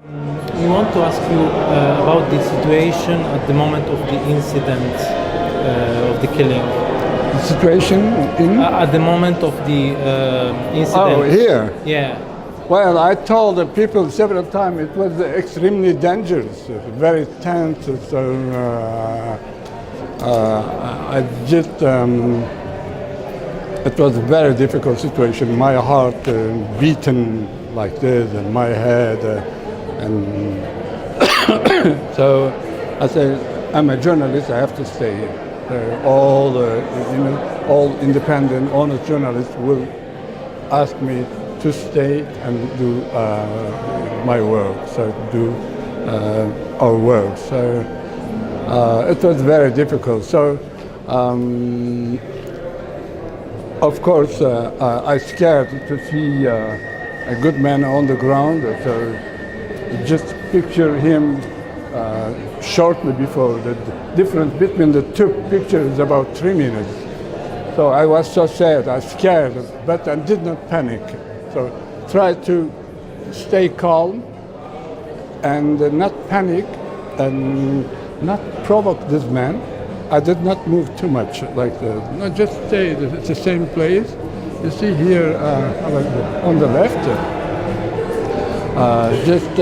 We want to ask you about the situation at the moment of the incident of the killing. The situation in? At the moment of the incident. Oh, here? Yeah. Well, I told the people several times it was extremely dangerous, very tense, so I just, it was a very difficult situation. My heart beaten like this, and my head, and so I said, I'm a journalist, I have to stay here. All independent, honest journalists will ask me to stay and do my work, so do our work. So it was very difficult. So of course I scared to see a good man on the ground. So just picture him shortly before. The difference between the two pictures is about 3 minutes. So I was so sad, I scared, but I did not panic. So try to stay calm and not panic and not provoke this man. I did not move too much like that. No, just stay at the same place. You see here on the left, just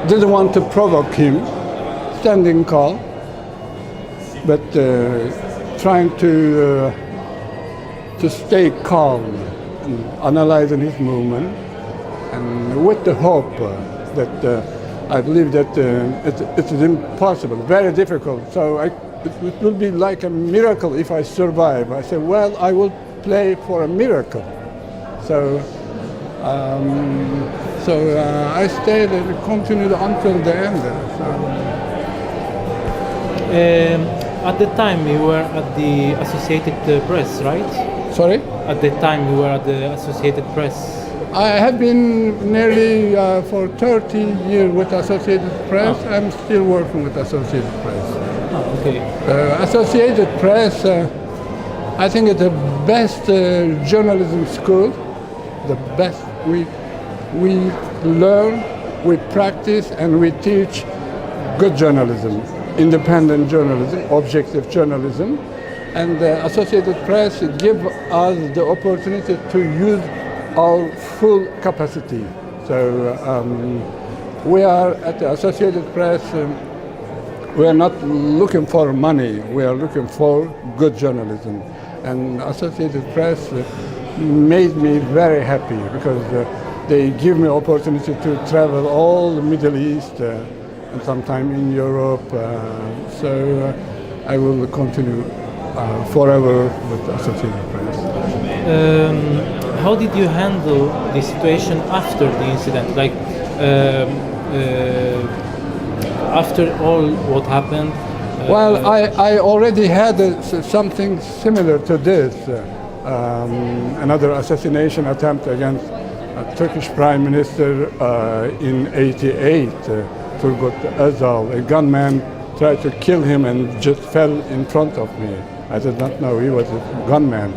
didn't want to provoke him, standing calm, but trying to stay calm and analyzing his movement, and with the hope that I believe that it is impossible, very difficult. So it will be like a miracle if I survive. I said, well, I will play for a miracle. So I stayed and continued until the end. At the time you were at the Associated Press, right? Sorry? At the time you were at the Associated Press. I have been nearly for 30 years with Associated Press. Oh. I'm still working with Associated Press. Oh, okay. Associated Press, I think it's the best journalism school. The best. We learn, we practice, and we teach good journalism, independent journalism, objective journalism. And the Associated Press gives us the opportunity to use our full capacity. So we are at the Associated Press, we are not looking for money, we are looking for good journalism. And Associated Press made me very happy because they give me opportunity to travel all the Middle East and sometime in Europe. So I will continue forever with Associated Press. How did you handle the situation after the incident? Like after all what happened? Well, I already had something similar to this. Another assassination attempt against a Turkish Prime Minister in '88, Turgut Özal. A gunman tried to kill him and just fell in front of me. I did not know he was a gunman.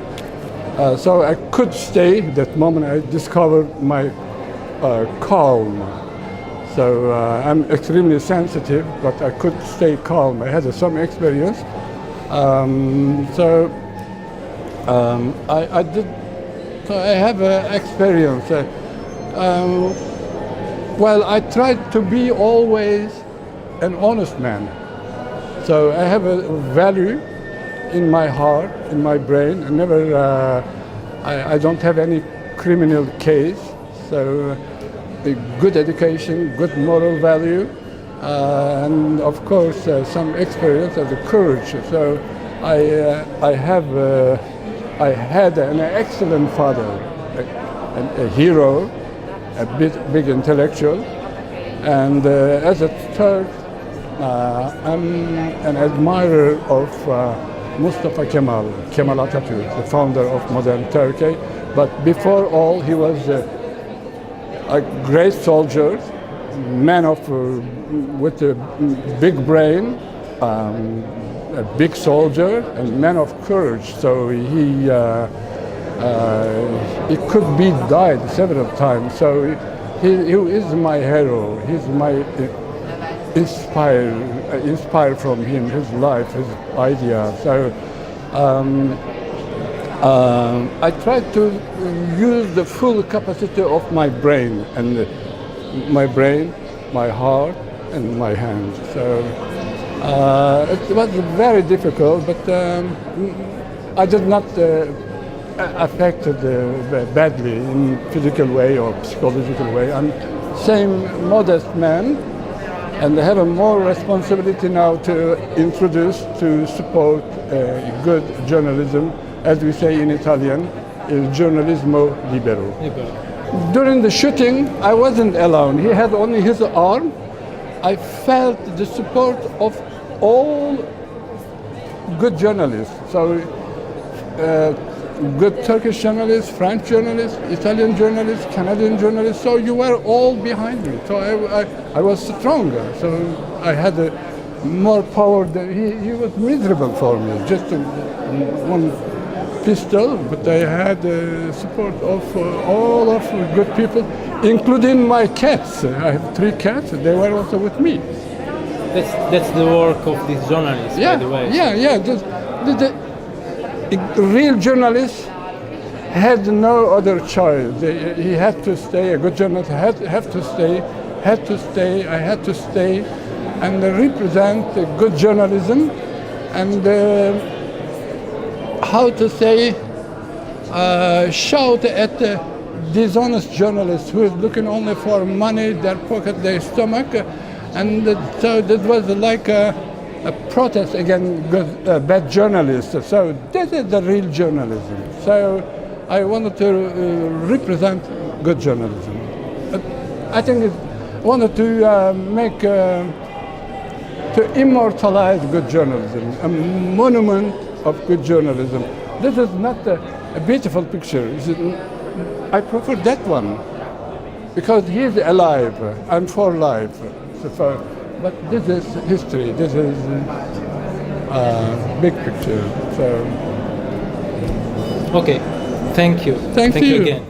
So I could stay. That moment I discovered my calm. So I'm extremely sensitive, but I could stay calm. I had some experience. I did. So I have experience. Well, I tried to be always an honest man. So I have a value in my heart, in my brain. I don't have any criminal case. So a good education, good moral value, and of course some experience as a courage. So I had an excellent father, a hero, a big intellectual, and as a third, I'm an admirer of Mustafa Kemal Atatürk, the founder of modern Turkey. But before all, he was a great soldier, man with a big brain, a big soldier, and man of courage. So he could be died several times. So he is my hero. He's my inspired from him, his life, his idea. So I try to use the full capacity of my brain, my heart, and my hands. So it was very difficult, but I did not affected badly in physical way or psychological way. I'm same modest man, and I have a more responsibility now to introduce, to support good journalism, as we say in Italian, il giornalismo libero. During the shooting, I wasn't alone. He had only his arm. I felt the support of all good journalists. So good Turkish journalists, French journalists, Italian journalists, Canadian journalists. So you were all behind me. So I was stronger. So I had more power than he was miserable for me. Just one pistol, but I had the support of all of good people, including my cats. I have 3 cats. They were also with me. That's the work of these journalists, by the way. Yeah. The real journalist had no other choice. He had to stay. A good journalist had to stay. I had to stay and represent good journalism and how to say, shout at the dishonest journalists who is looking only for money, their pocket, their stomach, and so that was like a protest against bad journalists. So this is the real journalism. So I wanted to represent good journalism. I think I wanted to make, to immortalize good journalism, a monument of good journalism. This is not a beautiful picture. I prefer that one because he is alive and for life. But this is history. This is a big picture. So. Okay, thank you. Thank you again.